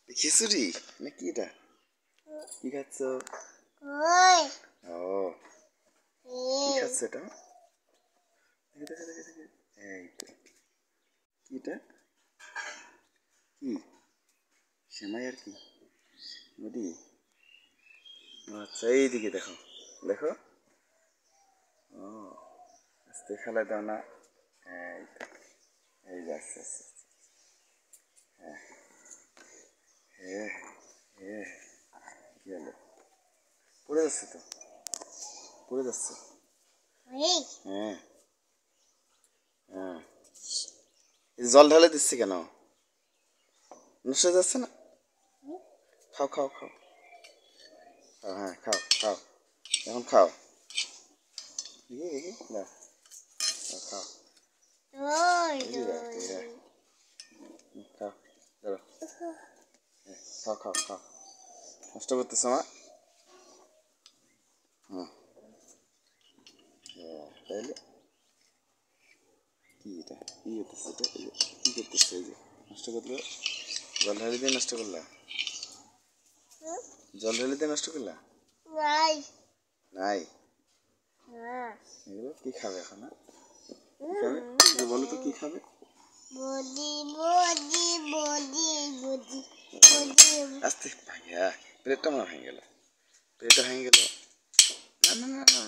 খিচুড়ি নাকি এটা? কি খাচ্ছ? ও কি খাচ্ছ এটা? এই তো কি এটা? কি সেমাই আর কি মুড়ি? আচ্ছা এইদিকে দেখো দেখো। ও আস্তে ফেলে দাও না। এই তো এই যে আস্তে আস্তে হ্যাঁ হ্যাঁ কি হলো? পড়ে যাচ্ছে তো, পড়ে যাচ্ছে। হ্যাঁ হ্যাঁ জল ঢালে দিচ্ছি কেন? নষ্ট হয়ে যাচ্ছে না? খাও খাও খাও খাও, হ্যাঁ খাও খাও এখন খাও। দেখি দেখি না খাও খাও ধরো খাও খাও খাও নষ্ট করতেছো মা। হুম তাইলে কি এটা কি করতেছে এটা কি করতেছে এই যে নষ্ট করলো জল ঢালি দিয়ে নষ্ট করলা জল ঢালি দিয়ে নষ্ট করলা নাই নাই এগুলো কি খাবে এখন? খাবে বলো তো কি খাবে? আস্তে ভাঙে প্লেটটা মনে ভেঙে গেল প্লেটটা ভেঙে গেল না না না না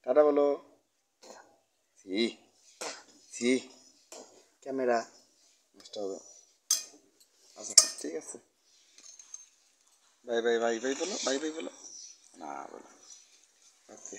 টাটা বলো সি সি ক্যামেরা নষ্ট হবে। আচ্ছা ঠিক আছে বাই বাই বাই বাই বলো বাই বাই বলো না বলো ওকে।